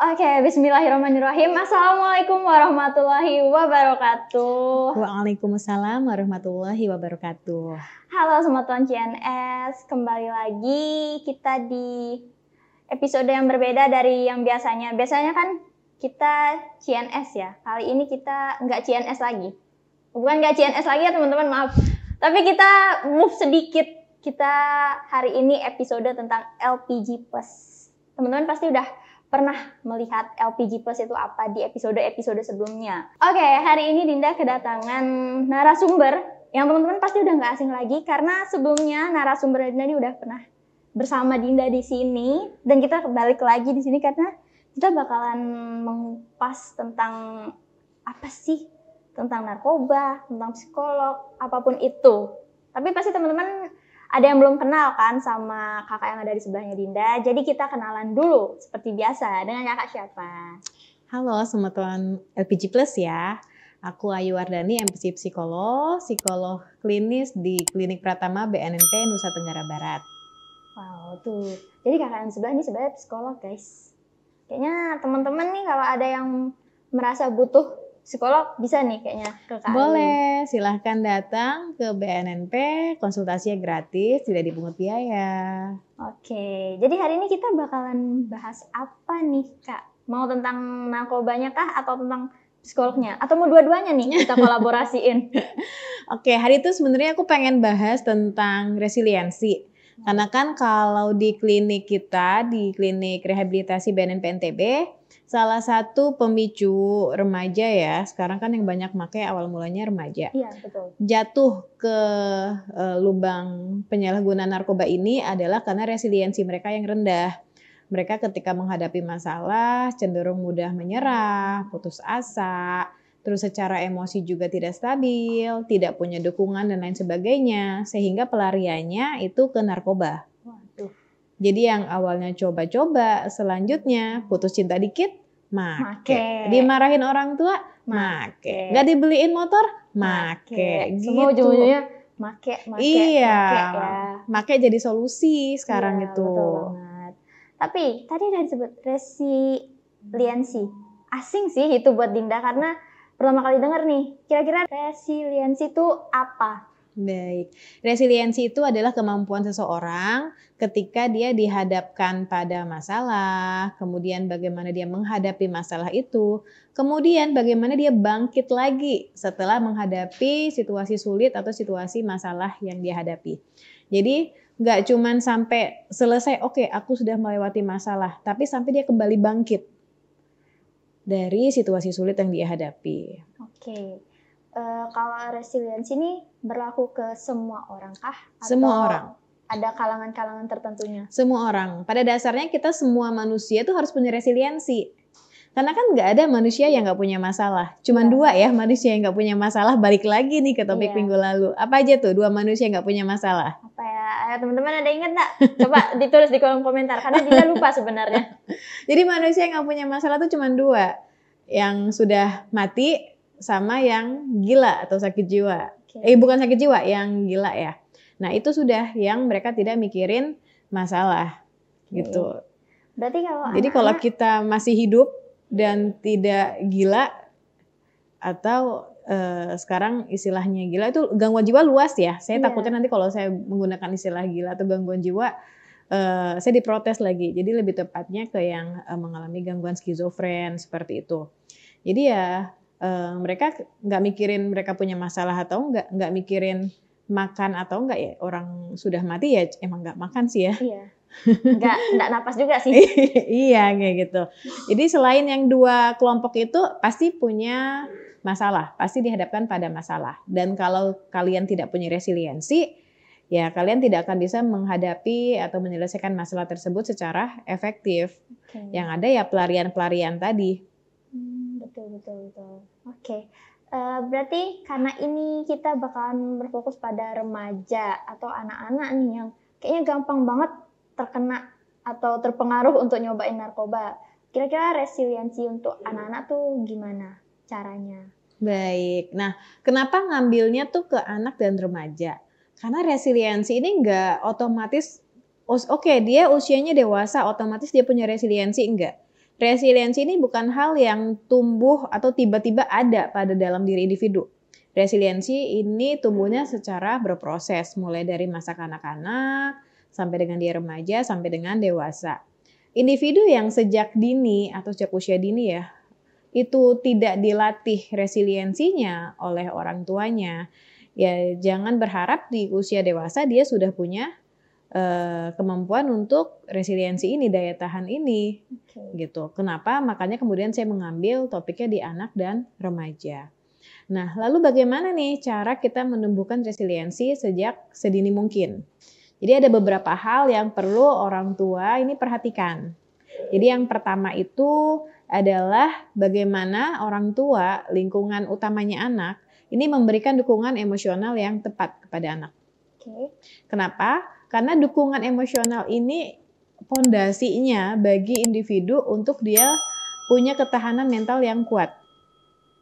Oke, bismillahirrahmanirrahim. Assalamualaikum warahmatullahi wabarakatuh. Waalaikumsalam warahmatullahi wabarakatuh. Halo Sobat Tuan CNS, kembali lagi kita di episode yang berbeda dari yang biasanya. Biasanya kan kita CNS ya, kali ini kita nggak CNS lagi. Bukan nggak CNS lagi ya teman-teman, maaf. Tapi kita move sedikit. Kita hari ini episode tentang LPG Plus. Teman-teman pasti udah pernah melihat LPG Plus itu apa di episode-episode sebelumnya. Oke, hari ini Dinda kedatangan narasumber yang teman-teman pasti udah nggak asing lagi karena sebelumnya narasumber Dinda ini udah pernah bersama Dinda di sini dan kita balik lagi di sini karena kita bakalan mengupas tentang apa sih, tentang narkoba, tentang psikolog, apapun itu. Tapi pasti teman-teman ada yang belum kenal kan sama kakak yang ada di sebelahnya Dinda. Jadi kita kenalan dulu seperti biasa dengan kakak siapa? Halo Sobat Tuan LPG Plus ya. Aku Ayu Wardani, MPC psikolog klinis di Klinik Pratama BNNP Nusa Tenggara Barat. Wow, tuh. Jadi kakak yang sebelah ini sebenarnya psikolog, guys. Kayaknya teman-teman nih kalau ada yang merasa butuh psikolog bisa nih kayaknya ke Kak Boleh, silahkan datang ke BNNP, konsultasinya gratis, tidak dipungut biaya. Oke, jadi hari ini kita bakalan bahas apa nih Kak? Mau tentang narkobanya kah atau tentang psikolognya? Atau mau dua-duanya nih kita kolaborasiin? Oke, hari itu sebenarnya aku pengen bahas tentang resiliensi. Karena kan kalau di klinik kita, di klinik rehabilitasi BNNP NTB, salah satu pemicu remaja ya, sekarang kan yang banyak pakai awal mulanya remaja. Iya, betul. Jatuh ke lubang penyalahgunaan narkoba ini adalah karena resiliensi mereka yang rendah. Mereka ketika menghadapi masalah cenderung mudah menyerah, putus asa, terus secara emosi juga tidak stabil, tidak punya dukungan dan lain sebagainya, sehingga pelariannya itu ke narkoba. Waduh. Jadi yang awalnya coba-coba, selanjutnya putus cinta dikit, make. Dimarahin orang tua, make. Nggak dibeliin motor, make. Semua Gitu. ujung-ujungnya make. Iya, ya. make jadi solusi sekarang Iya, itu. Betul banget. Tapi tadi udah disebut resiliensi. Asing sih itu buat Dinda karena pertama kali denger nih. Kira-kira resiliensi itu apa? Baik, resiliensi itu adalah kemampuan seseorang ketika dia dihadapkan pada masalah, kemudian bagaimana dia menghadapi masalah itu, kemudian bagaimana dia bangkit lagi setelah menghadapi situasi sulit atau situasi masalah yang dia hadapi. Jadi nggak cuman sampai selesai, oke, aku sudah melewati masalah, tapi sampai dia kembali bangkit dari situasi sulit yang dia hadapi. Oke. Kalau resiliensi ini berlaku ke semua orang kah? Atau semua orang. Ada kalangan-kalangan tertentunya? Semua orang. Pada dasarnya kita semua manusia itu harus punya resiliensi. Karena kan nggak ada manusia yang nggak punya masalah. Cuman dua ya manusia yang nggak punya masalah. Balik lagi nih ke topik minggu lalu. Apa aja tuh dua manusia yang nggak punya masalah? Apa ya? Teman-teman ada ingat nggak? Coba ditulis di kolom komentar. Karena Dinda lupa sebenarnya. Jadi manusia yang nggak punya masalah tuh cuman dua. Yang sudah mati sama yang gila atau sakit jiwa. Bukan sakit jiwa, yang gila ya. Nah itu sudah yang mereka tidak mikirin masalah gitu. Berarti kalau kita masih hidup dan tidak gila atau sekarang istilahnya gila itu gangguan jiwa luas ya. Saya takutnya nanti kalau saya menggunakan istilah gila atau gangguan jiwa saya diprotes lagi. Jadi lebih tepatnya ke yang mengalami gangguan skizofren seperti itu. Jadi ya mereka nggak mikirin mereka punya masalah atau nggak mikirin makan atau enggak ya, orang sudah mati ya emang nggak makan sih ya. Iya. Nggak napas juga sih. Iya kayak gitu. Jadi selain yang dua kelompok itu pasti punya masalah, pasti dihadapkan pada masalah. Dan kalau kalian tidak punya resiliensi, ya kalian tidak akan bisa menghadapi atau menyelesaikan masalah tersebut secara efektif. Yang ada ya pelarian-pelarian tadi. Betul. Oke. Berarti karena ini kita bakalan berfokus pada remaja atau anak-anak nih yang kayaknya gampang banget terkena atau terpengaruh untuk nyobain narkoba. Kira-kira resiliensi untuk anak-anak tuh gimana caranya? Baik. Nah, kenapa ngambilnya tuh ke anak dan remaja? Karena resiliensi ini nggak otomatis, oke dia usianya dewasa, otomatis dia punya resiliensi, enggak. resiliensi ini bukan hal yang tumbuh atau tiba-tiba ada pada dalam diri individu. Resiliensi ini tumbuhnya secara berproses, mulai dari masa kanak-kanak, sampai dengan dia remaja, sampai dengan dewasa. Individu yang sejak dini atau sejak usia dini ya, itu tidak dilatih resiliensinya oleh orang tuanya, ya jangan berharap di usia dewasa dia sudah punya kemampuan untuk resiliensi ini, daya tahan ini, gitu. Kenapa? Makanya kemudian saya mengambil topiknya di anak dan remaja. Nah, lalu bagaimana nih cara kita menumbuhkan resiliensi sejak sedini mungkin? Jadi ada beberapa hal yang perlu orang tua ini perhatikan. Jadi yang pertama itu adalah bagaimana orang tua, lingkungan utamanya anak, ini memberikan dukungan emosional yang tepat kepada anak. Kenapa? Karena dukungan emosional ini pondasinya bagi individu untuk dia punya ketahanan mental yang kuat.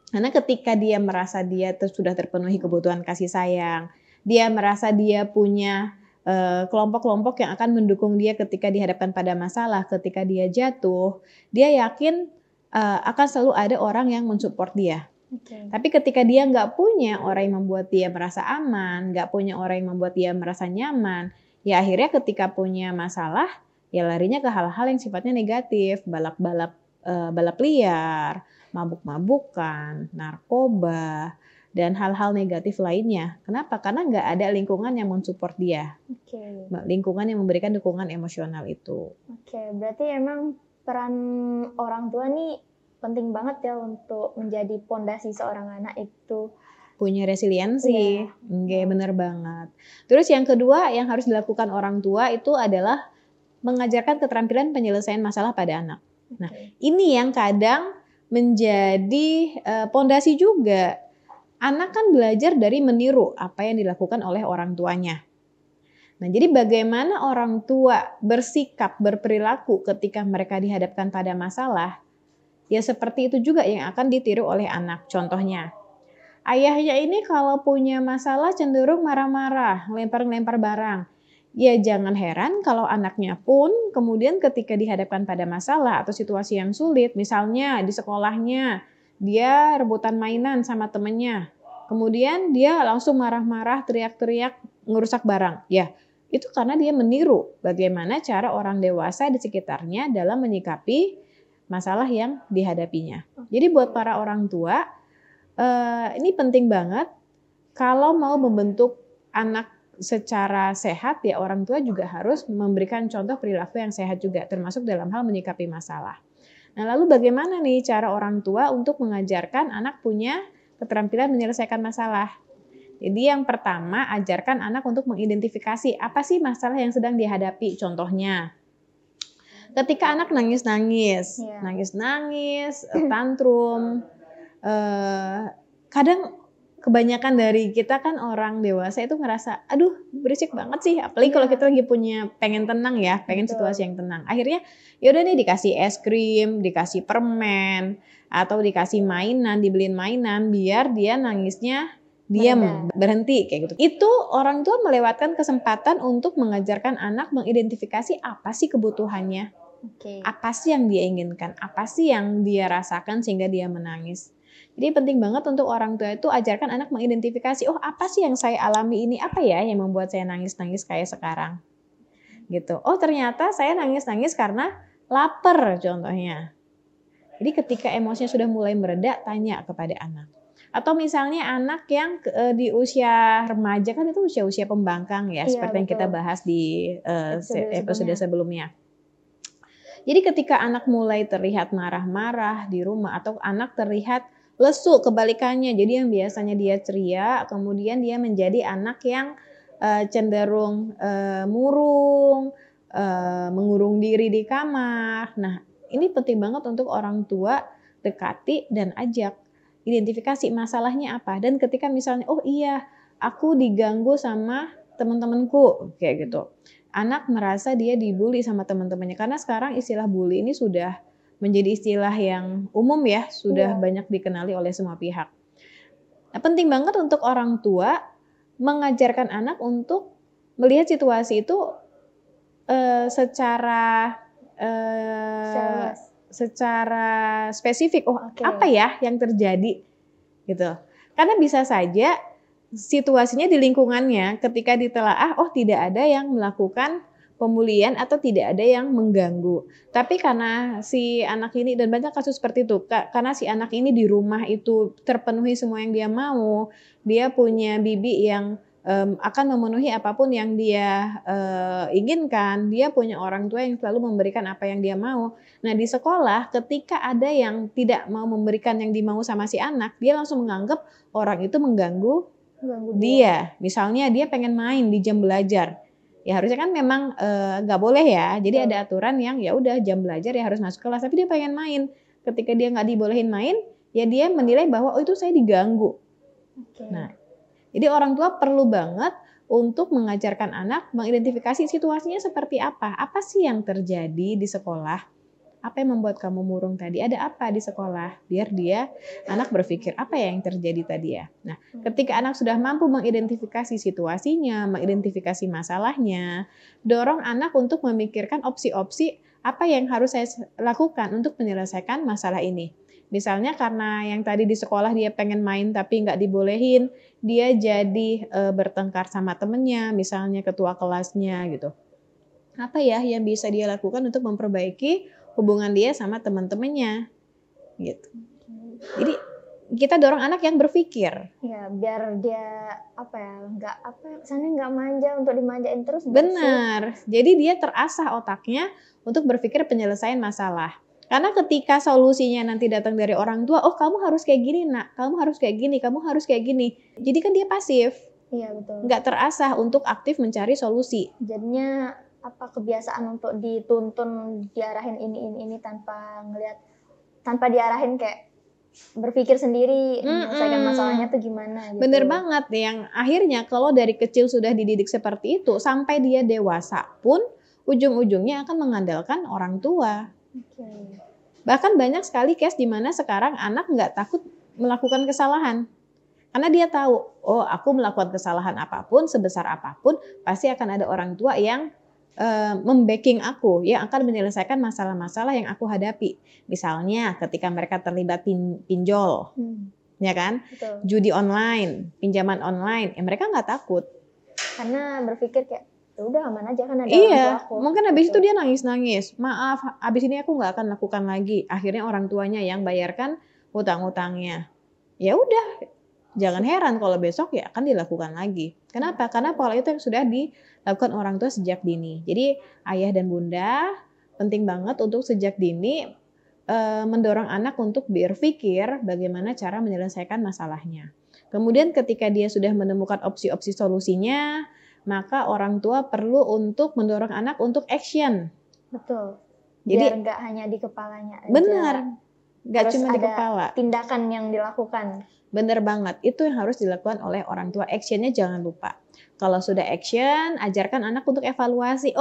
Karena ketika dia merasa dia sudah terpenuhi kebutuhan kasih sayang, dia merasa dia punya kelompok-kelompok yang akan mendukung dia ketika dihadapkan pada masalah, ketika dia jatuh, dia yakin akan selalu ada orang yang mensupport dia. Tapi ketika dia nggak punya orang yang membuat dia merasa aman, nggak punya orang yang membuat dia merasa nyaman, ya akhirnya ketika punya masalah, ya larinya ke hal-hal yang sifatnya negatif, balap liar, mabuk-mabukan, narkoba, dan hal-hal negatif lainnya. Kenapa? Karena nggak ada lingkungan yang mensupport dia. Lingkungan yang memberikan dukungan emosional itu. Berarti emang peran orang tua nih penting banget ya untuk menjadi pondasi seorang anak itu. Punya resiliensi. Bener banget. Terus yang kedua yang harus dilakukan orang tua itu adalah mengajarkan keterampilan penyelesaian masalah pada anak. Nah, ini yang kadang menjadi pondasi juga. Anak kan belajar dari meniru apa yang dilakukan oleh orang tuanya. Nah, jadi bagaimana orang tua bersikap, berperilaku ketika mereka dihadapkan pada masalah, ya seperti itu juga yang akan ditiru oleh anak. Contohnya, ayahnya ini kalau punya masalah cenderung marah-marah, lempar-lempar barang. Ya jangan heran kalau anaknya pun kemudian ketika dihadapkan pada masalah atau situasi yang sulit, misalnya di sekolahnya, dia rebutan mainan sama temennya. Kemudian dia langsung marah-marah, teriak-teriak, ngerusak barang. Ya, itu karena dia meniru bagaimana cara orang dewasa di sekitarnya dalam menyikapi masalah yang dihadapinya. Jadi buat para orang tua, ini penting banget kalau mau membentuk anak secara sehat, ya orang tua juga harus memberikan contoh perilaku yang sehat juga, termasuk dalam hal menyikapi masalah. Nah, lalu bagaimana nih cara orang tua untuk mengajarkan anak punya keterampilan menyelesaikan masalah? Jadi yang pertama, ajarkan anak untuk mengidentifikasi apa sih masalah yang sedang dihadapi. Contohnya, ketika anak nangis-nangis, tantrum, kadang kebanyakan dari kita kan orang dewasa itu ngerasa, aduh berisik banget sih, apalagi kalau kita lagi pengen tenang ya, pengen situasi yang tenang. Akhirnya yaudah nih dikasih es krim, dikasih permen, atau dikasih mainan, dibeliin mainan biar dia nangisnya diam, berhenti kayak gitu. Itu orang tua melewatkan kesempatan untuk mengajarkan anak mengidentifikasi apa sih kebutuhannya, apa sih yang dia inginkan, apa sih yang dia rasakan sehingga dia menangis. Jadi penting banget untuk orang tua itu ajarkan anak mengidentifikasi, oh apa sih yang saya alami ini, apa ya yang membuat saya nangis-nangis kayak sekarang. Gitu. Oh ternyata saya nangis-nangis karena lapar contohnya. Jadi ketika emosinya sudah mulai mereda, tanya kepada anak. Atau misalnya anak yang di usia remaja, kan itu usia-usia pembangkang ya, seperti yang kita bahas di episode sebelumnya. Jadi ketika anak mulai terlihat marah-marah di rumah atau anak terlihat lesu kebalikannya, jadi yang biasanya dia ceria, kemudian dia menjadi anak yang cenderung murung, mengurung diri di kamar. Nah, ini penting banget untuk orang tua dekati dan ajak. Identifikasi masalahnya apa. Dan ketika misalnya, oh iya aku diganggu sama teman-temanku, kayak gitu. Anak merasa dia dibully sama teman-temannya. Karena sekarang istilah bully ini sudah menjadi istilah yang umum ya, sudah banyak dikenali oleh semua pihak. Nah, penting banget untuk orang tua mengajarkan anak untuk melihat situasi itu secara secara spesifik, Oke. apa ya yang terjadi gitu. Karena bisa saja situasinya di lingkungannya ketika ditelaah, tidak ada yang melakukan pemulihan atau tidak ada yang mengganggu. Tapi karena si anak ini, dan banyak kasus seperti itu, karena si anak ini di rumah itu terpenuhi semua yang dia mau, dia punya bibi yang akan memenuhi apapun yang dia inginkan, dia punya orang tua yang selalu memberikan apa yang dia mau. Nah di sekolah ketika ada yang tidak mau memberikan yang dimau sama si anak, dia langsung menganggap orang itu mengganggu dia. Misalnya dia pengen main di jam belajar, ya harusnya kan memang nggak boleh ya. Jadi ada aturan yang ya udah jam belajar ya harus masuk kelas, tapi dia pengen main. Ketika dia nggak dibolehin main, ya dia menilai bahwa itu saya diganggu. Nah, jadi orang tua perlu banget untuk mengajarkan anak mengidentifikasi situasinya seperti apa. Apa sih yang terjadi di sekolah? Apa yang membuat kamu murung tadi? Ada apa di sekolah? Biar anak berpikir apa ya yang terjadi tadi ya. Nah, ketika anak sudah mampu mengidentifikasi situasinya, mengidentifikasi masalahnya, dorong anak untuk memikirkan opsi-opsi apa yang harus saya lakukan untuk menyelesaikan masalah ini. Misalnya karena yang tadi di sekolah dia pengen main tapi nggak dibolehin, dia jadi bertengkar sama temennya, misalnya ketua kelasnya gitu. Apa ya yang bisa dia lakukan untuk memperbaiki hubungan dia sama teman-temannya gitu. Jadi kita dorong anak yang berpikir. Ya, biar dia kesannya nggak manja untuk dimanjain terus. Benar. Jadi dia terasah otaknya untuk berpikir penyelesaian masalah. Karena ketika solusinya nanti datang dari orang tua, kamu harus kayak gini nak, kamu harus kayak gini, kamu harus kayak gini. Jadi kan dia pasif. Iya betul. Nggak terasah untuk aktif mencari solusi. Jadinya kebiasaan untuk dituntun diarahin ini tanpa diarahin kayak berpikir sendiri menyelesaikan masalahnya tuh gimana gitu. Bener banget, yang akhirnya kalau dari kecil sudah dididik seperti itu sampai dia dewasa pun ujung-ujungnya akan mengandalkan orang tua. Bahkan banyak sekali case di mana sekarang anak nggak takut melakukan kesalahan. Karena dia tahu, aku melakukan kesalahan apapun, sebesar apapun, pasti akan ada orang tua yang membacking aku, yang akan menyelesaikan masalah-masalah yang aku hadapi. Misalnya ketika mereka terlibat pinjol, ya kan? Betul. Judi online, pinjaman online, mereka nggak takut. Karena berpikir kayak, udah aman aja kan ada orang tua aku. Mungkin habis itu dia nangis-nangis, maaf, habis ini aku nggak akan lakukan lagi. Akhirnya orang tuanya yang bayarkan hutang-hutangnya. Ya udah. Jangan heran kalau besok ya akan dilakukan lagi. Kenapa? Karena pola itu yang sudah dilakukan orang tua sejak dini. Jadi ayah dan bunda penting banget untuk sejak dini mendorong anak untuk berpikir bagaimana cara menyelesaikan masalahnya. Kemudian ketika dia sudah menemukan opsi-opsi solusinya, maka orang tua perlu untuk mendorong anak untuk action. Betul. Biar nggak hanya di kepalanya aja. Benar. Nggak cuma di kepala. Tindakan yang dilakukan. Bener banget, itu yang harus dilakukan oleh orang tua. Actionnya jangan lupa. Kalau sudah action, ajarkan anak untuk evaluasi.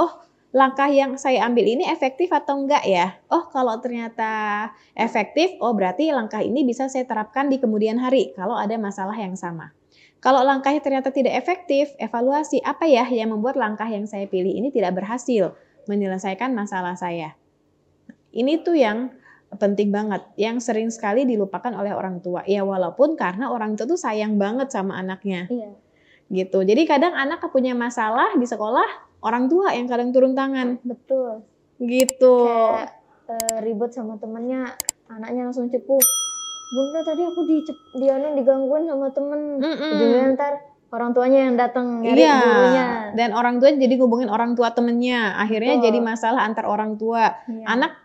Langkah yang saya ambil ini efektif atau enggak ya? Kalau ternyata efektif, berarti langkah ini bisa saya terapkan di kemudian hari kalau ada masalah yang sama. Kalau langkahnya ternyata tidak efektif, evaluasi apa ya yang membuat langkah yang saya pilih ini tidak berhasil menyelesaikan masalah saya. Ini tuh yang penting banget, yang sering sekali dilupakan oleh orang tua. Ya walaupun karena orang tua tuh sayang banget sama anaknya. Iya. Gitu. Jadi kadang anak punya masalah di sekolah, orang tua yang kadang turun tangan. Betul. Gitu. Kayak ribut sama temennya, anaknya langsung cepu. Bunda tadi aku digangguin sama temen. Ujungnya ntar orang tuanya yang datang nyari gurunya. Dan orang tua jadi ngubungin orang tua temennya. Akhirnya jadi masalah antar orang tua. Iya.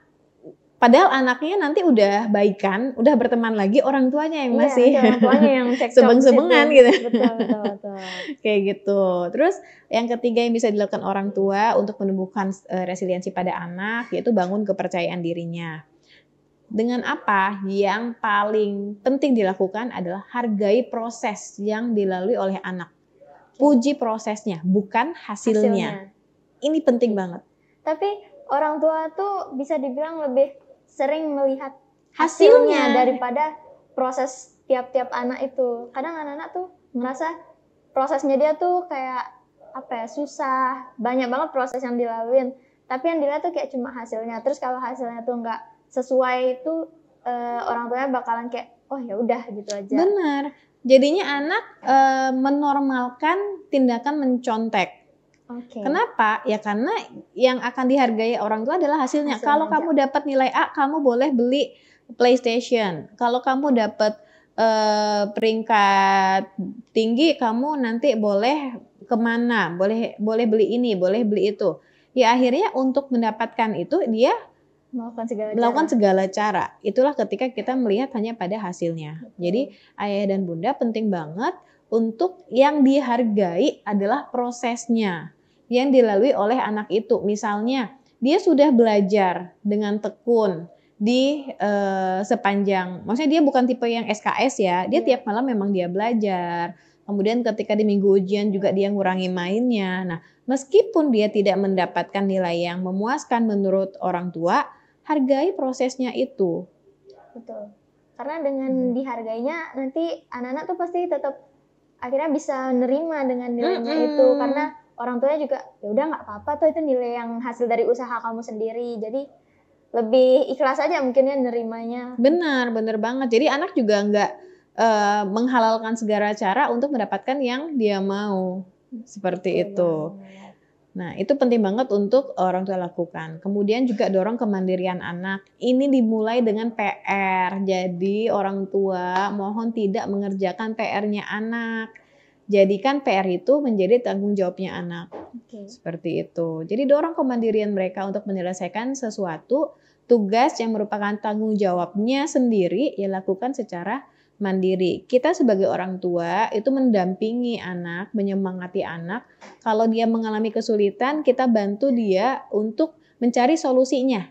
Padahal anaknya nanti udah baikan, udah berteman lagi, orang tuanya yang masih orang tuanya yang sebeng-sebengan gitu. Betul. Kayak gitu. Terus yang ketiga yang bisa dilakukan orang tua untuk menumbuhkan resiliensi pada anak, yaitu bangun kepercayaan dirinya. Dengan apa? Yang paling penting dilakukan adalah hargai proses yang dilalui oleh anak. Puji prosesnya, bukan hasilnya. Ini penting banget. Tapi orang tua tuh bisa dibilang lebih sering melihat hasilnya daripada proses tiap-tiap anak itu. Kadang anak-anak tuh merasa prosesnya dia tuh kayak susah, banyak banget proses yang dilaluin. Tapi yang dilihat tuh kayak cuma hasilnya. Terus kalau hasilnya tuh nggak sesuai itu orang tuanya bakalan kayak oh ya udah gitu aja. Benar. Jadinya anak menormalkan tindakan mencontek. Oke. Kenapa? Ya karena yang akan dihargai orang tua adalah hasilnya. Kalau aja. kamu dapat nilai A, kamu boleh beli PlayStation. Kalau kamu dapat peringkat tinggi, kamu nanti boleh kemana? Boleh beli ini, boleh beli itu. Ya akhirnya untuk mendapatkan itu dia melakukan segala cara. Itulah ketika kita melihat hanya pada hasilnya. Jadi ayah dan bunda penting banget untuk yang dihargai adalah prosesnya yang dilalui oleh anak itu. Misalnya dia sudah belajar dengan tekun di sepanjang, maksudnya dia bukan tipe yang SKS ya, dia tiap malam memang dia belajar. Kemudian ketika di minggu ujian juga dia ngurangi mainnya. Nah, meskipun dia tidak mendapatkan nilai yang memuaskan menurut orang tua, hargai prosesnya itu. Betul. Karena dengan dihargainya nanti anak-anak tuh pasti tetap akhirnya bisa nerima dengan nilainya itu. Karena orang tuanya juga ya udah nggak apa-apa tuh itu nilai yang hasil dari usaha kamu sendiri. Jadi lebih ikhlas aja mungkin ya nerimanya. Benar banget. Jadi anak juga nggak menghalalkan segala cara untuk mendapatkan yang dia mau. Seperti itu. Nah, itu penting banget untuk orang tua lakukan. Kemudian juga dorong kemandirian anak. Ini dimulai dengan PR. Jadi orang tua mohon tidak mengerjakan PR-nya anak. Jadikan PR itu menjadi tanggung jawabnya anak. Seperti itu. Jadi dorong kemandirian mereka untuk menyelesaikan sesuatu tugas yang merupakan tanggung jawabnya sendiri, ya lakukan secara mandiri. Kita sebagai orang tua itu mendampingi anak, menyemangati anak. Kalau dia mengalami kesulitan, kita bantu dia untuk mencari solusinya.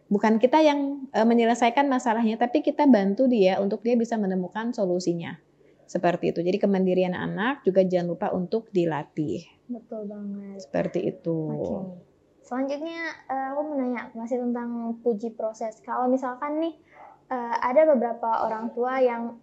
Bukan kita yang menyelesaikan masalahnya, tapi kita bantu dia untuk dia bisa menemukan solusinya. Seperti itu. Jadi kemandirian anak juga jangan lupa untuk dilatih. Betul banget. Seperti itu. Oke. Selanjutnya aku mau nanya masih tentang puji proses. Kalau misalkan nih ada beberapa orang tua yang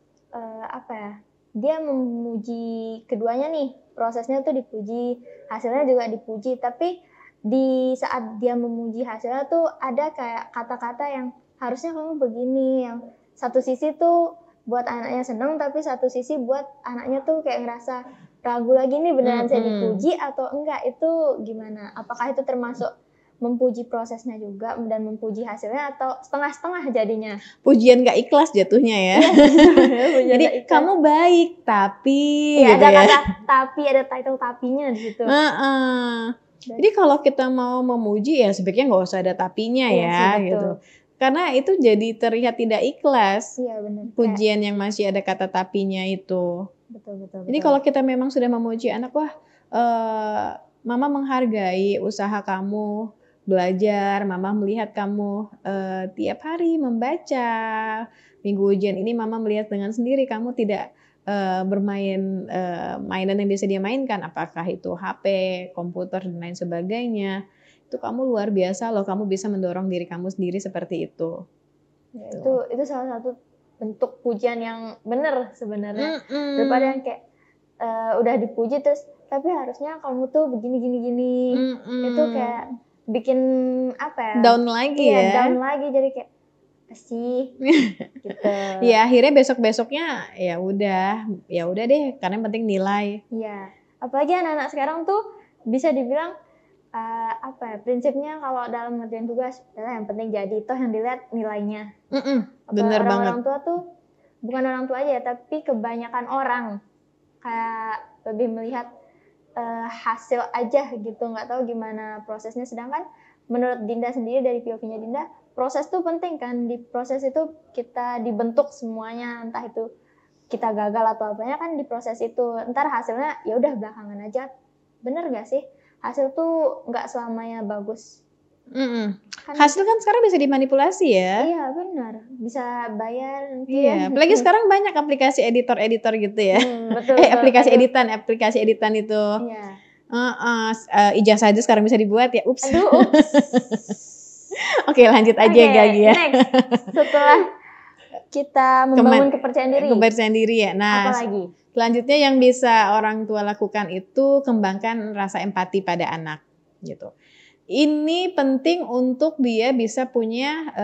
dia memuji keduanya nih, prosesnya tuh dipuji, hasilnya juga dipuji, tapi di saat dia memuji hasilnya tuh ada kayak kata-kata yang harusnya kamu begini, yang satu sisi tuh buat anaknya seneng, tapi satu sisi buat anaknya tuh kayak ngerasa ragu lagi nih beneran saya dipuji atau enggak, itu gimana? Apakah itu termasuk memuji prosesnya juga dan memuji hasilnya atau setengah-setengah jadinya? Pujian gak ikhlas jatuhnya ya. Jadi kamu baik tapi ya, gitu ada ya. Kata tapi, ada title tapinya di situ. Jadi kalau kita mau memuji ya sebaiknya nggak usah ada tapinya ya sih, gitu. Karena itu jadi terlihat tidak ikhlas. Iya benar. Pujian yang masih ada kata tapinya itu. Betul. Jadi kalau kita memang sudah memuji anak, wah mama menghargai usaha kamu belajar, mama melihat kamu tiap hari membaca, minggu ujian ini mama melihat dengan sendiri kamu tidak bermain mainan yang biasa dia mainkan, apakah itu HP, komputer dan lain sebagainya. Itu kamu luar biasa loh, kamu bisa mendorong diri kamu sendiri seperti itu. Ya, itu salah satu bentuk pujian yang benar sebenarnya. Daripada yang kayak udah dipuji terus tapi harusnya kamu tuh begini. Itu kayak bikin down lagi ya. Down lagi, jadi kayak sih gitu. Ya akhirnya besok-besoknya ya udah deh, karena yang penting nilai. Iya. Apalagi anak-anak sekarang tuh bisa dibilang prinsipnya kalau dalam ngerjain tugas yang penting jadi, toh yang dilihat nilainya. Bener banget. Orang tua tuh bukan orang tua aja ya, tapi kebanyakan orang kayak lebih melihat hasil aja gitu, nggak tahu gimana prosesnya. Sedangkan menurut Dinda sendiri, dari POV-nya Dinda, proses tuh penting kan. Di proses itu kita dibentuk semuanya, entah itu kita gagal atau apanya kan di proses itu. Ntar hasilnya ya udah belakangan aja. Bener nggak sih? Hasil tuh nggak selamanya bagus. Hasil kan sekarang bisa dimanipulasi ya. Iya benar, bisa bayar. Iya, apalagi sekarang banyak aplikasi editor gitu ya. Betul. Aplikasi editan itu. Iya. Ijazah aja sekarang bisa dibuat ya. Ups. Oke, lanjut aja Gagi ya. Next. Setelah kita membangun kepercayaan diri ya. Nah, apalagi? Selanjutnya yang bisa orang tua lakukan itu kembangkan rasa empati pada anak gitu. Ini penting untuk dia bisa punya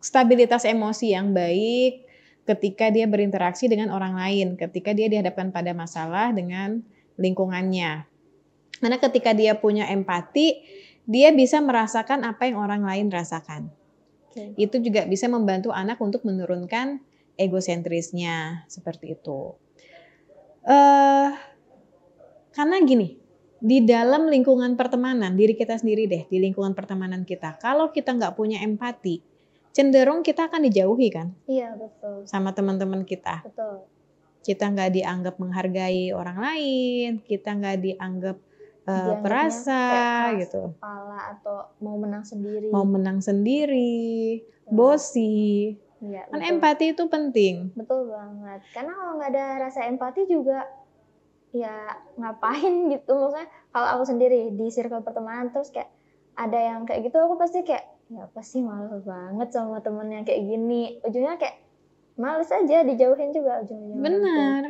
stabilitas emosi yang baik ketika dia berinteraksi dengan orang lain, ketika dia dihadapkan pada masalah dengan lingkungannya. Karena ketika dia punya empati, dia bisa merasakan apa yang orang lain rasakan. Itu juga bisa membantu anak untuk menurunkan egosentrisnya, seperti itu. Karena gini, di dalam lingkungan pertemanan, diri kita sendiri deh, di lingkungan pertemanan kita, kalau kita nggak punya empati, cenderung kita akan dijauhi kan? Iya, betul. Sama teman-teman kita. Betul. Kita nggak dianggap menghargai orang lain, kita nggak dianggap perasa gitu. Kepala atau mau menang sendiri. Mau menang sendiri, bosi. Iya, kan empati itu penting. Betul banget. Karena kalau nggak ada rasa empati juga, ya ngapain gitu. Maksudnya kalau aku sendiri di circle pertemanan terus kayak ada yang kayak gitu, aku pasti kayak ya pasti malu banget sama temen yang kayak gini. Ujungnya kayak males aja, dijauhin juga ujungnya. Benar.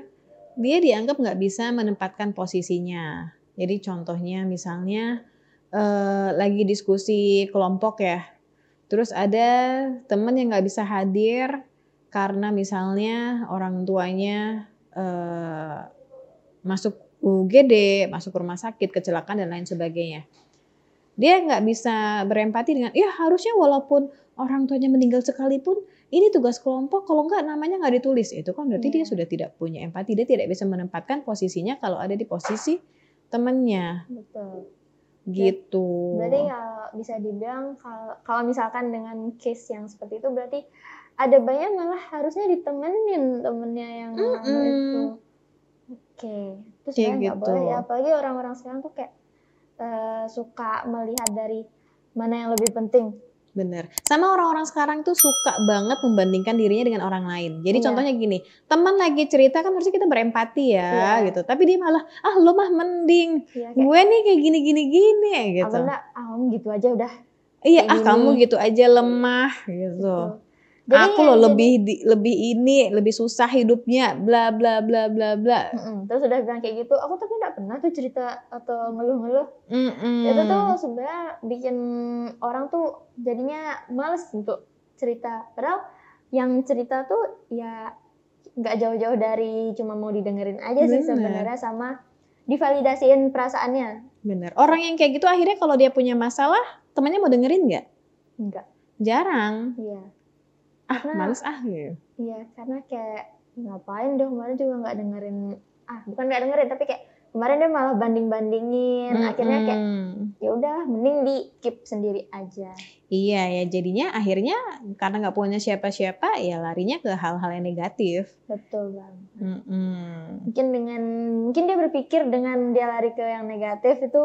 Dia dianggap nggak bisa menempatkan posisinya. Jadi contohnya misalnya lagi diskusi kelompok ya. Terus ada temen yang nggak bisa hadir karena misalnya orang tuanya masuk UGD, masuk rumah sakit, kecelakaan dan lain sebagainya. Dia nggak bisa berempati dengan, ya harusnya walaupun orang tuanya meninggal sekalipun, ini tugas kelompok, kalau nggak namanya nggak ditulis. Itu kan berarti dia sudah tidak punya empati, dia tidak bisa menempatkan posisinya kalau ada di posisi temannya. Betul. Gitu. Berarti kalau bisa dibilang kalau misalkan dengan case yang seperti itu berarti ada banyak malah harusnya ditemenin temennya yang itu. Oke. Terus ya nggak boleh ya, apalagi orang-orang sekarang tuh kayak suka melihat dari mana yang lebih penting. Bener. Sama orang-orang sekarang tuh suka banget membandingkan dirinya dengan orang lain. Jadi contohnya gini, teman lagi cerita kan harusnya kita berempati ya gitu. Tapi dia malah, lo mah mending. Gue nih kayak gini gitu. Apa enggak, kamu gitu aja udah. Iya, kamu gitu aja lemah gitu. Jadi aku loh lebih susah hidupnya, bla bla bla bla bla. Terus udah bilang kayak gitu, aku tapi nggak pernah tuh cerita atau ngeluh-ngeluh. Itu tuh sebenarnya bikin orang tuh jadinya males untuk cerita. Padahal yang cerita tuh ya nggak jauh-jauh dari cuma mau didengerin aja sih sebenarnya, sama divalidasiin perasaannya. Bener. Orang yang kayak gitu akhirnya kalau dia punya masalah, temannya mau dengerin nggak? Enggak. Jarang. Iya. Males gitu. Iya, karena kayak ngapain deh kemarin juga nggak dengerin, bukan nggak dengerin tapi kayak kemarin dia malah banding-bandingin, akhirnya kayak ya udah mending di keep sendiri aja. Iya ya, jadinya akhirnya karena nggak punya siapa-siapa ya larinya ke hal-hal yang negatif. Betul banget. Mungkin dia berpikir dengan dia lari ke yang negatif itu,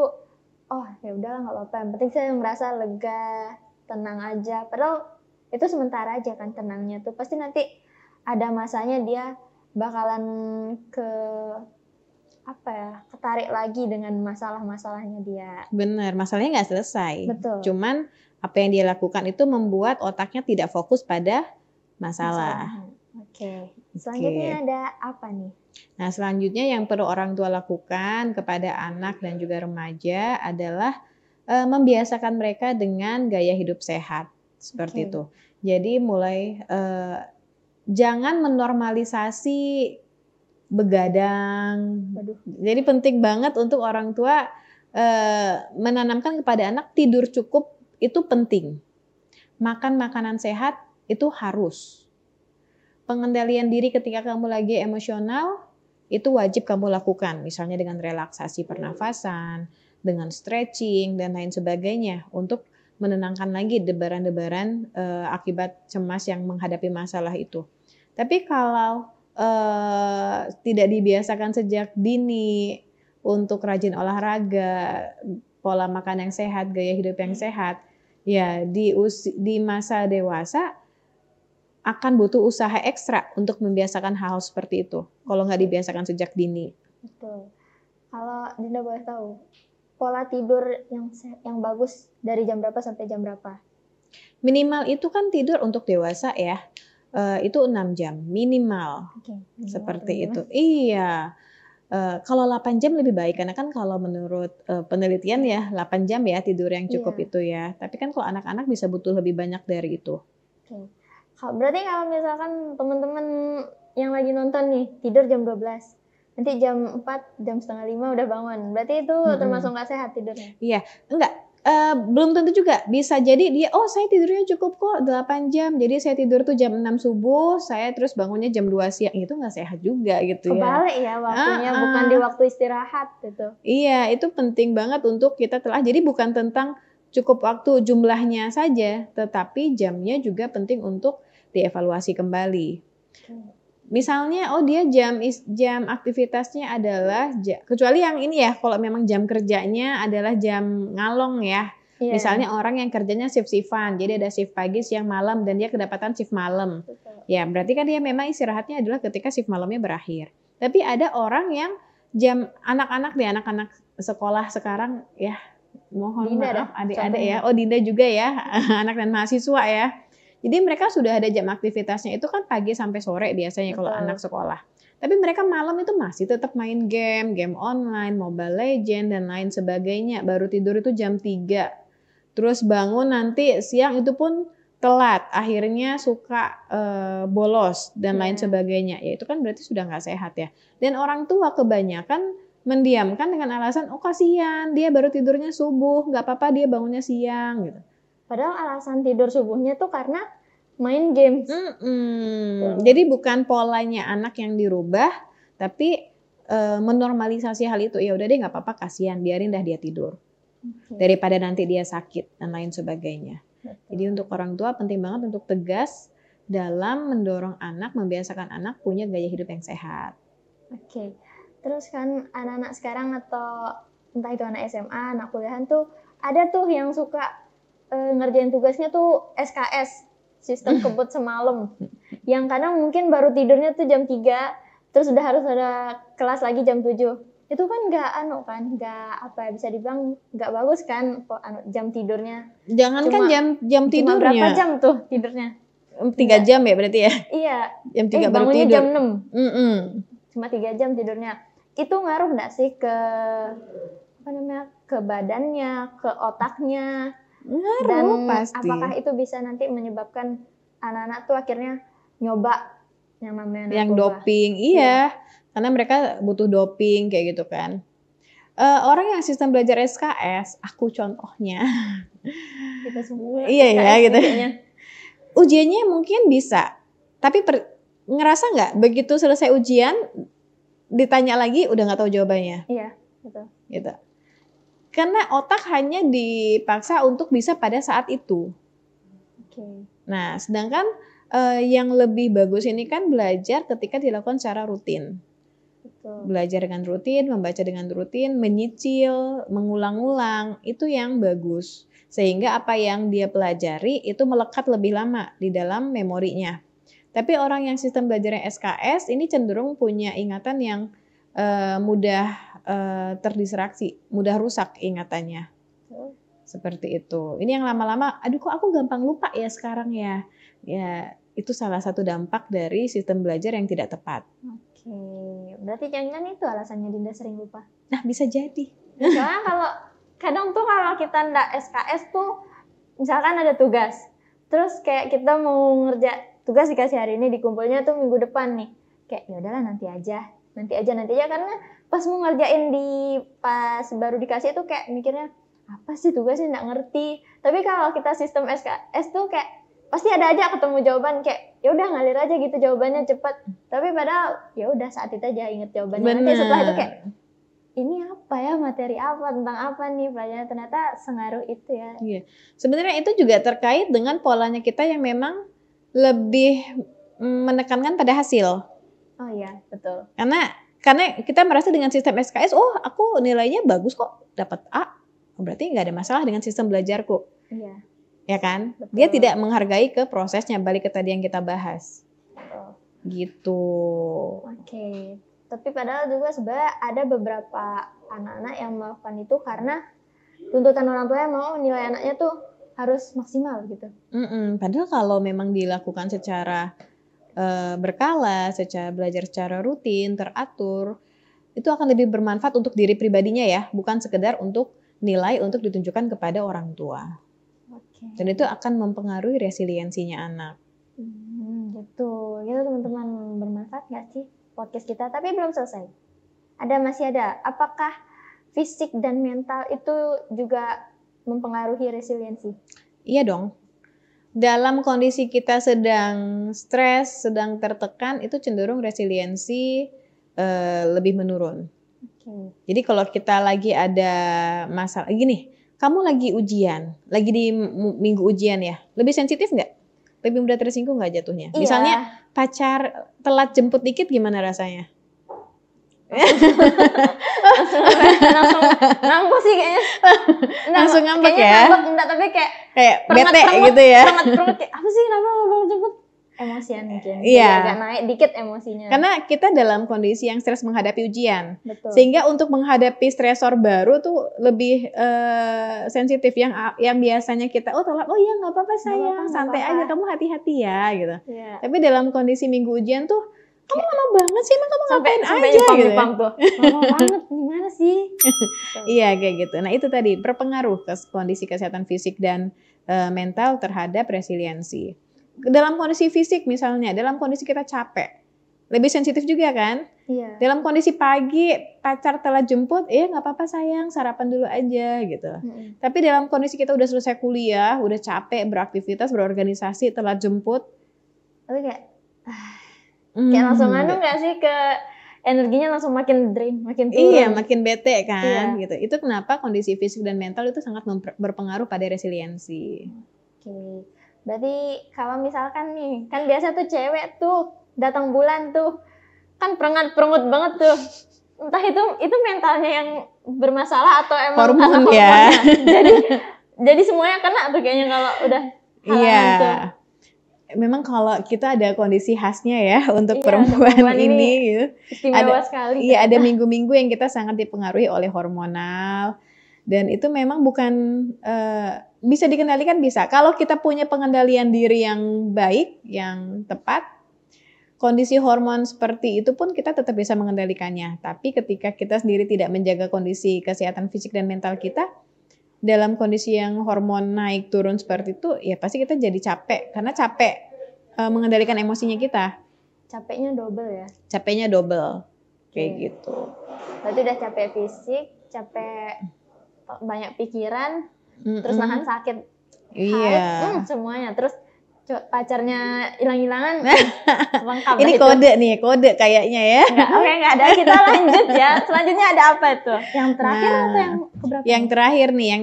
oh ya udahlah nggak apa-apa, yang penting saya merasa lega, tenang aja. Padahal itu sementara aja kan tenangnya tuh, pasti nanti ada masanya dia bakalan ketarik lagi dengan masalah-masalahnya dia. Bener, masalahnya nggak selesai. Betul. Cuman apa yang dia lakukan itu membuat otaknya tidak fokus pada masalah. Oke. Selanjutnya ada apa nih? Nah, selanjutnya yang perlu orang tua lakukan kepada anak dan juga remaja adalah membiasakan mereka dengan gaya hidup sehat. Seperti itu. Jadi mulai jangan menormalisasi begadang. Jadi penting banget untuk orang tua menanamkan kepada anak tidur cukup itu penting. Makan makanan sehat itu harus. Pengendalian diri ketika kamu lagi emosional itu wajib kamu lakukan. Misalnya dengan relaksasi pernafasan, dengan stretching dan lain sebagainya untuk menenangkan lagi debaran-debaran akibat cemas yang menghadapi masalah itu. Tapi kalau tidak dibiasakan sejak dini untuk rajin olahraga, pola makan yang sehat, gaya hidup yang sehat, ya di masa dewasa akan butuh usaha ekstra untuk membiasakan hal seperti itu. Kalau nggak dibiasakan sejak dini. Betul. Kalau Dinda boleh tahu, pola tidur yang bagus dari jam berapa sampai jam berapa? Minimal itu kan tidur untuk dewasa ya, itu 6 jam minimal. Seperti itu. Iya. Kalau 8 jam lebih baik, karena kan kalau menurut penelitian ya 8 jam ya tidur yang cukup Iya. itu ya. Tapi kan kalau anak-anak bisa butuh lebih banyak dari itu. Oke. Berarti kalau misalkan teman-teman yang lagi nonton nih tidur jam 12, nanti jam 4, jam setengah 5 udah bangun. Berarti itu termasuk nggak sehat tidurnya? Iya, enggak. Belum tentu juga. Bisa jadi dia, oh saya tidurnya cukup kok 8 jam. Jadi saya tidur tuh jam 6 subuh, saya terus bangunnya jam 2 siang. Itu nggak sehat juga gitu ya. Kebalik ya waktunya, bukan di waktu istirahat gitu. Iya, itu penting banget untuk kita telah. Jadi bukan tentang cukup waktu jumlahnya saja, tetapi jamnya juga penting untuk dievaluasi kembali. Misalnya, oh dia jam aktivitasnya adalah, kecuali yang ini ya, kalau memang jam kerjanya adalah jam ngalong ya. Iya. Misalnya orang yang kerjanya shift-shiftan, jadi ada shift pagi, siang, malam, dan dia kedapatan shift malam. Betul. Ya, berarti kan dia memang istirahatnya adalah ketika shift malamnya berakhir. Tapi ada orang yang anak-anak sekolah sekarang ya, mohon Dinda maaf adik-adik ya, oh Dinda juga ya, anak dan mahasiswa ya. Jadi mereka sudah ada jam aktivitasnya itu kan pagi sampai sore biasanya kalau anak sekolah. Tapi mereka malam itu masih tetap main game online, Mobile Legends dan lain sebagainya. Baru tidur itu jam 3. Terus bangun nanti siang itu pun telat. Akhirnya suka bolos dan lain sebagainya. Ya itu kan berarti sudah nggak sehat ya. Dan orang tua kebanyakan mendiamkan dengan alasan, oh kasihan dia baru tidurnya subuh, nggak apa-apa dia bangunnya siang gitu. Padahal alasan tidur subuhnya tuh karena main games. Jadi bukan polanya anak yang dirubah, tapi menormalisasi hal itu. Ya udah deh nggak apa-apa, kasihan, biarin dah dia tidur. Daripada nanti dia sakit dan lain sebagainya. Jadi untuk orang tua penting banget untuk tegas dalam mendorong anak, membiasakan anak punya gaya hidup yang sehat. Oke. Terus kan anak-anak sekarang atau entah itu anak SMA, anak kuliahan tuh ada tuh yang suka ngerjain tugasnya tuh SKS, sistem kebut semalam. Yang kadang mungkin baru tidurnya tuh jam 3, terus udah harus ada kelas lagi jam 7. Itu kan nggak apa ya, bisa dibilang nggak bagus kan jam tidurnya. Jangankan jam tidurnya. Cuma berapa jam tuh tidurnya? 3 jam ya berarti ya? Iya. Jam 3 baru bangunnya tidur. Jam 6. Cuma 3 jam tidurnya. Itu ngaruh nggak sih ke badannya, ke otaknya? Ngaruh pasti. Apakah itu bisa nanti menyebabkan anak-anak tuh akhirnya nyoba yang namanya narkoba? Yang doping, iya. Karena mereka butuh doping kayak gitu kan. Orang yang sistem belajar SKS, aku contohnya. Kita semua. Iya ya gitu. Ujiannya mungkin bisa, tapi ngerasa nggak begitu selesai ujian ditanya lagi udah nggak tahu jawabannya? Iya, betul. Gitu. Karena otak hanya dipaksa untuk bisa pada saat itu. Nah, sedangkan yang lebih bagus ini kan belajar ketika dilakukan secara rutin. Betul. Belajar dengan rutin, membaca dengan rutin, menyicil, mengulang-ulang, itu yang bagus. Sehingga apa yang dia pelajari itu melekat lebih lama di dalam memorinya. Tapi orang yang sistem belajarnya SKS ini cenderung punya ingatan yang mudah terdistraksi, mudah rusak ingatannya. Seperti itu. Ini yang lama-lama, aduh kok aku gampang lupa ya sekarang ya. Ya, itu salah satu dampak dari sistem belajar yang tidak tepat. Oke, berarti jangan itu alasannya Dinda sering lupa. Nah, bisa jadi. Soalnya kadang tuh kalau kita ndak SKS tuh, misalkan ada tugas, terus kayak kita mau tugas dikasih hari ini, dikumpulnya tuh minggu depan nih. Kayak ya udahlah nanti aja karena pas mau ngerjain pas baru dikasih itu kayak mikirnya apa sih tugasnya nggak ngerti. Tapi kalau kita sistem SKS tuh kayak pasti ada aja ketemu jawaban, kayak ya udah ngalir aja gitu jawabannya cepet. Tapi padahal ya udah saat itu aja inget jawabannya. Nanti setelah itu kayak ini apa ya, materi apa, tentang apa nih pelajaran, ternyata sengaruh itu ya. Iya. Sebenarnya itu juga terkait dengan polanya kita yang memang lebih menekankan pada hasil. Oh iya, betul. Karena kita merasa dengan sistem SKS, oh aku nilainya bagus kok, dapat A. Berarti nggak ada masalah dengan sistem belajarku. Iya. Ya kan? Betul. Dia tidak menghargai ke prosesnya, balik ke tadi yang kita bahas. Betul. Gitu. Oke. Tapi padahal juga sebenarnya ada beberapa anak-anak yang melakukan itu karena tuntutan orang tuanya mau nilai anaknya tuh harus maksimal gitu. Padahal kalau memang dilakukan secara berkala, belajar secara rutin, teratur, itu akan lebih bermanfaat untuk diri pribadinya ya, bukan sekedar untuk nilai untuk ditunjukkan kepada orang tua. Oke. Dan itu akan mempengaruhi resiliensinya anak. Gitu teman-teman, bermanfaat nggak sih podcast kita? Tapi belum selesai. Masih ada. Apakah fisik dan mental itu juga mempengaruhi resiliensi? Iya dong. Dalam kondisi kita sedang stres, sedang tertekan, itu cenderung resiliensi lebih menurun. Jadi kalau kita lagi ada masalah, gini, kamu lagi ujian, lagi di minggu ujian ya, lebih sensitif nggak? Lebih mudah tersinggung nggak jatuhnya? Iya. Misalnya pacar telat jemput dikit gimana rasanya? langsung ngambek sih kayaknya. Langsung ngambek ya? Ngambek enggak, tapi kayak bete gitu ya? Perengat kayak apa sih, kenapa belum jemput? Emosian mungkin. Iya. Agak naik dikit emosinya. Karena kita dalam kondisi yang stres menghadapi ujian. Betul. Sehingga untuk menghadapi stresor baru tuh lebih sensitif. Yang biasanya kita, telat, iya nggak apa-apa sayang, santai aja, kamu hati-hati ya gitu. Yeah. Tapi dalam kondisi minggu ujian tuh, kamu lama banget sih, emang kamu ngapain sampai aja gitu. Tuh. Lama banget, gimana sih? Iya kayak gitu. Nah itu tadi berpengaruh ke kondisi kesehatan fisik dan mental terhadap resiliensi. Dalam kondisi fisik misalnya, dalam kondisi kita capek, lebih sensitif juga kan? Iya. Dalam kondisi pagi, pacar telat jemput, nggak apa-apa sayang, sarapan dulu aja gitu. Tapi dalam kondisi kita udah selesai kuliah, udah capek beraktivitas, berorganisasi, telat jemput. Tapi kayak langsung nggak sih, ke energinya langsung makin drain, makin turun. Iya, makin bete kan gitu. Itu kenapa kondisi fisik dan mental itu sangat berpengaruh pada resiliensi. Oke. Berarti kalau misalkan nih, kan biasa tuh cewek tuh datang bulan tuh kan perengut banget tuh. Entah itu mentalnya yang bermasalah atau emang hormon ya. Jadi semuanya kena tuh kayaknya kalau udah halangan tuh. Memang kalau kita ada kondisi khasnya ya untuk perempuan ini gitu. Istimewa sekali. Iya, ada minggu-minggu yang kita sangat dipengaruhi oleh hormonal. Dan itu memang bukan bisa dikendalikan, bisa. Kalau kita punya pengendalian diri yang baik, yang tepat, kondisi hormon seperti itu pun kita tetap bisa mengendalikannya. Tapi ketika kita sendiri tidak menjaga kondisi kesehatan fisik dan mental kita, dalam kondisi yang hormon naik turun seperti itu, ya pasti kita jadi capek. Karena capek mengendalikan emosinya kita. Capeknya double ya? Capeknya double. Kayak gitu. Berarti udah capek fisik, capek banyak pikiran, terus nahan sakit, iya, semuanya, terus pacarnya hilang-hilangan, lengkap. Ini kode kayaknya ya. Nggak ada, kita lanjut ya. Selanjutnya ada apa itu? Yang terakhir atau yang keberapa? Yang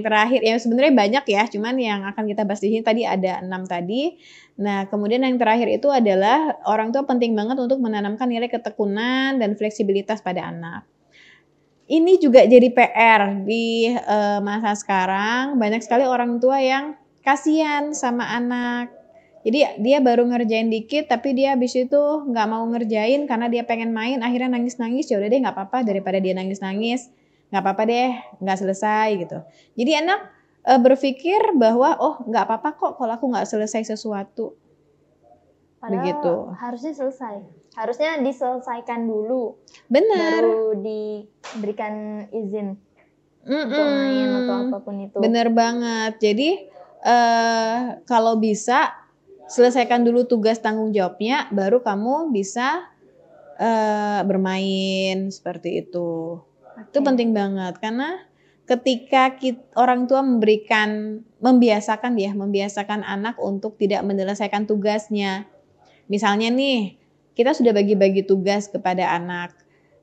terakhir ya, sebenarnya banyak ya, cuman yang akan kita bahas di sini tadi ada 6 tadi. Nah kemudian yang terakhir itu adalah orang tua penting banget untuk menanamkan nilai ketekunan dan fleksibilitas pada anak. Ini juga jadi PR di masa sekarang. Banyak sekali orang tua yang kasihan sama anak. Jadi dia baru ngerjain dikit, tapi dia habis itu nggak mau ngerjain karena dia pengen main. Akhirnya nangis-nangis. Ya udah deh, nggak apa-apa, daripada dia nangis-nangis, nggak apa-apa deh, nggak selesai gitu. Jadi anak berpikir bahwa nggak apa-apa kok kalau aku nggak selesai sesuatu. Padahal begitu. Harusnya selesai. Harusnya diselesaikan dulu. Benar. Baru diberikan izin untuk main atau apapun itu. Benar banget. Jadi kalau bisa selesaikan dulu tugas tanggung jawabnya, baru kamu bisa bermain seperti itu. Itu penting banget karena ketika orang tua membiasakan anak untuk tidak menyelesaikan tugasnya. Misalnya nih, kita sudah bagi-bagi tugas kepada anak.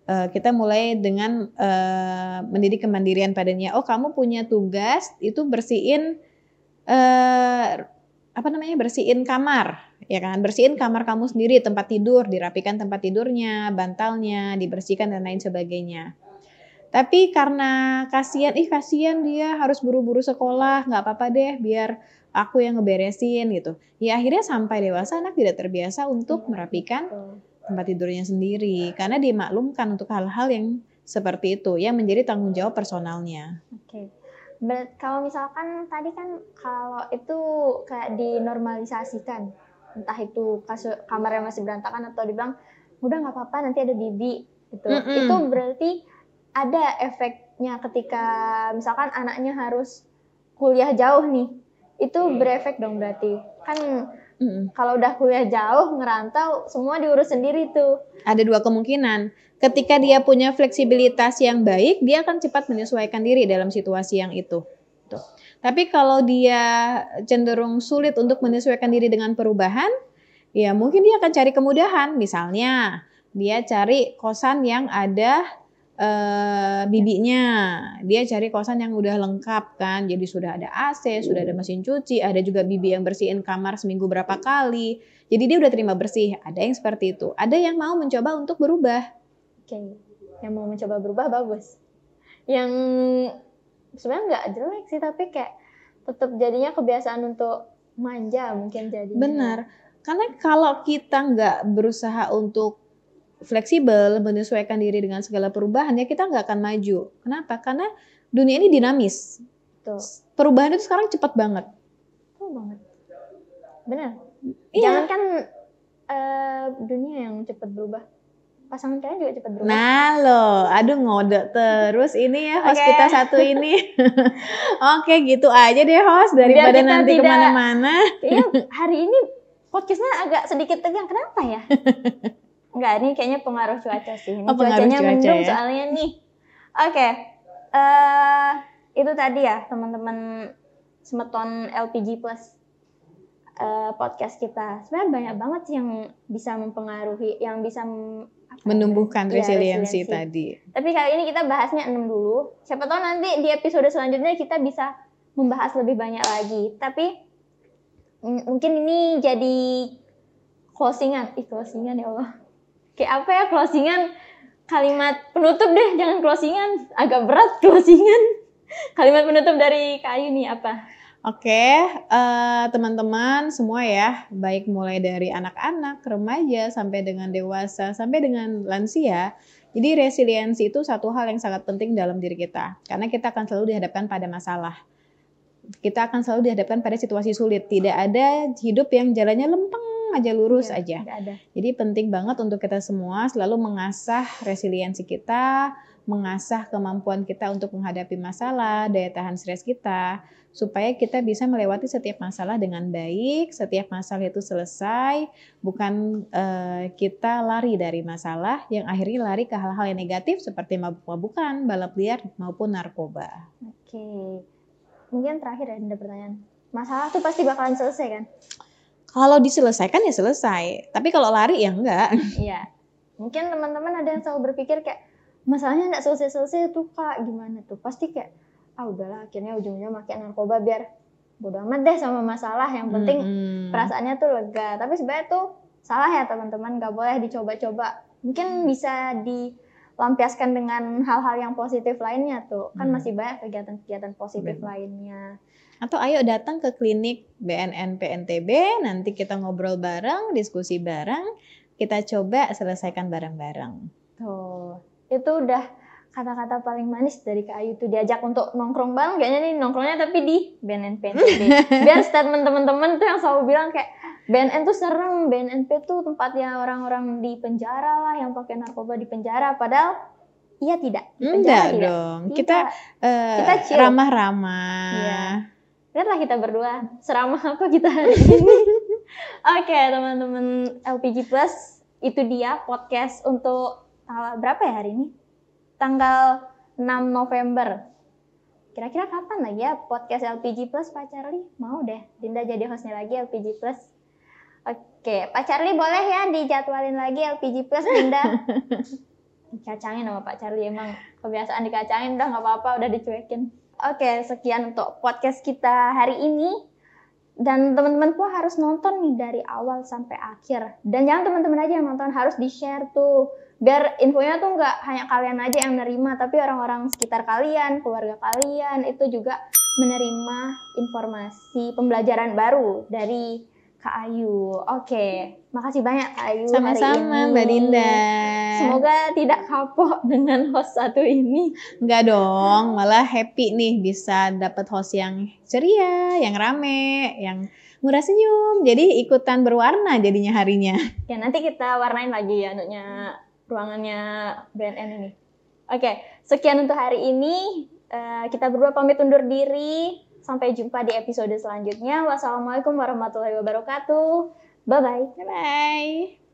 Kita mulai dengan mendidik kemandirian padanya. Kamu punya tugas itu bersihin bersihin kamar, ya kan? Bersihin kamar kamu sendiri, tempat tidur, dirapikan tempat tidurnya, bantalnya, dibersihkan dan lain sebagainya. Tapi karena kasihan dia harus buru-buru sekolah, nggak apa-apa deh, biar aku yang ngeberesin gitu. Ya akhirnya sampai dewasa anak tidak terbiasa untuk merapikan tempat tidurnya sendiri karena dimaklumkan untuk hal-hal yang seperti itu yang menjadi tanggung jawab personalnya. Oke. Kalau misalkan tadi kan kalau itu kayak dinormalisasikan, entah itu kamarnya masih berantakan atau dibilang udah nggak apa-apa nanti ada bibi. Itu berarti ada efeknya ketika misalkan anaknya harus kuliah jauh nih. Itu berefek dong berarti. Kan kalau udah kuliah jauh, ngerantau, semua diurus sendiri tuh. Ada dua kemungkinan. Ketika dia punya fleksibilitas yang baik, dia akan cepat menyesuaikan diri dalam situasi yang itu. Tuh. Tapi kalau dia cenderung sulit untuk menyesuaikan diri dengan perubahan, ya mungkin dia akan cari kemudahan. Misalnya, dia cari kosan yang ada bibinya, dia cari kosan yang udah lengkap kan, jadi sudah ada AC, sudah ada mesin cuci, ada juga bibi yang bersihin kamar seminggu berapa kali, jadi dia udah terima bersih. Ada yang seperti itu, ada yang mau mencoba untuk berubah. Oke, yang mau mencoba berubah bagus. Yang sebenarnya nggak jelek sih, tapi kayak tetap jadinya kebiasaan untuk manja mungkin jadinya. Benar, karena kalau kita nggak berusaha untuk fleksibel, menyesuaikan diri dengan segala perubahan, ya kita nggak akan maju. Kenapa? Karena dunia ini dinamis. Tuh. Perubahan itu sekarang cepat banget. Oh banget. Benar. Iya. Jangan kan dunia yang cepat berubah, pasangan kalian juga cepat berubah. Nah loh, aduh ngode terus ini ya host kita satu ini. Oke, gitu aja deh host, daripada nanti kemana-mana. Iya, hari ini podcastnya agak sedikit tegang. Kenapa ya? Enggak, ini kayaknya pengaruh cuaca sih. Ini cuacanya mendung ya? Soalnya nih. Oke, itu tadi ya teman-teman Semeton LPG Plus podcast kita. Sebenarnya banyak banget sih yang bisa mempengaruhi, yang bisa menumbuhkan resiliensi tadi. Tapi kali ini kita bahasnya 6 dulu. Siapa tahu nanti di episode selanjutnya kita bisa membahas lebih banyak lagi. Tapi mungkin ini jadi closingan. Closingan ya Allah. Kayak apa ya closingan? Kalimat penutup deh, jangan closingan. Agak berat closingan. Kalimat penutup dari Kak Ayu nih apa? Oke, teman-teman semua ya, baik mulai dari anak-anak, remaja, sampai dengan dewasa, sampai dengan lansia. Jadi resiliensi itu satu hal yang sangat penting dalam diri kita. Karena kita akan selalu dihadapkan pada masalah. Kita akan selalu dihadapkan pada situasi sulit. Tidak ada hidup yang jalannya lempeng aja, lurus aja. Jadi penting banget untuk kita semua selalu mengasah resiliensi kita, mengasah kemampuan kita untuk menghadapi masalah, daya tahan stres kita, supaya kita bisa melewati setiap masalah dengan baik, setiap masalah itu selesai, bukan kita lari dari masalah yang akhirnya lari ke hal-hal yang negatif seperti mabuk-mabukan, balap liar, maupun narkoba. Oke, mungkin terakhir ada pertanyaan. Masalah tuh pasti bakalan selesai kan? Kalau diselesaikan ya selesai, tapi kalau lari ya enggak. Iya, mungkin teman-teman ada yang selalu berpikir kayak masalahnya enggak selesai-selesai tuh Kak, gimana tuh? Pasti kayak udahlah akhirnya ujung-ujungnya pakai narkoba biar bodo amat deh sama masalah, yang penting perasaannya tuh lega. Tapi sebenarnya tuh salah ya teman-teman, nggak boleh dicoba-coba. Mungkin bisa dilampiaskan dengan hal-hal yang positif lainnya tuh, kan masih banyak kegiatan-kegiatan positif lainnya. Atau ayo datang ke klinik BNN PNTB, nanti kita ngobrol bareng, diskusi bareng, kita coba selesaikan bareng-bareng. Tuh, itu udah kata-kata paling manis dari Kak Ayu tuh, diajak untuk nongkrong bareng, kayaknya nih nongkrongnya tapi di BNN PNTB. Biar statement teman-teman tuh yang selalu bilang kayak BNN tuh serem, BNNP tuh tempatnya orang-orang di penjara lah, yang pakai narkoba di penjara, padahal iya tidak. Enggak dong, kita ramah-ramah. Iya. Lihatlah kita berdua, seramah apa kita hari ini. Oke, teman-teman LPG Plus, itu dia podcast untuk tanggal berapa ya hari ini? Tanggal 6 November. Kira-kira kapan lagi ya podcast LPG Plus, Pak Charlie? Mau deh, Dinda jadi hostnya lagi LPG Plus. Oke, Pak Charlie boleh ya dijadwalin lagi LPG Plus, Dinda? Dikacangin sama Pak Charlie, emang kebiasaan dikacangin, udah nggak apa-apa, udah dicuekin. Oke, sekian untuk podcast kita hari ini. Dan teman-teman pun harus nonton nih dari awal sampai akhir. Dan jangan teman-teman aja yang nonton, harus di-share tuh. Biar infonya tuh nggak hanya kalian aja yang menerima, tapi orang-orang sekitar kalian, keluarga kalian, itu juga menerima informasi pembelajaran baru dari Kak Ayu. Oke, makasih banyak Kak Ayu. Sama-sama Mbak Dinda. Semoga tidak kapok dengan host satu ini. Enggak dong, malah happy nih bisa dapat host yang ceria, yang rame, yang murah senyum. Jadi ikutan berwarna jadinya harinya. Ya nanti kita warnain lagi ya anunya ruangannya BNN ini. Oke, sekian untuk hari ini. Kita berdua pamit undur diri. Sampai jumpa di episode selanjutnya. Wassalamualaikum warahmatullahi wabarakatuh. Bye-bye. Bye-bye.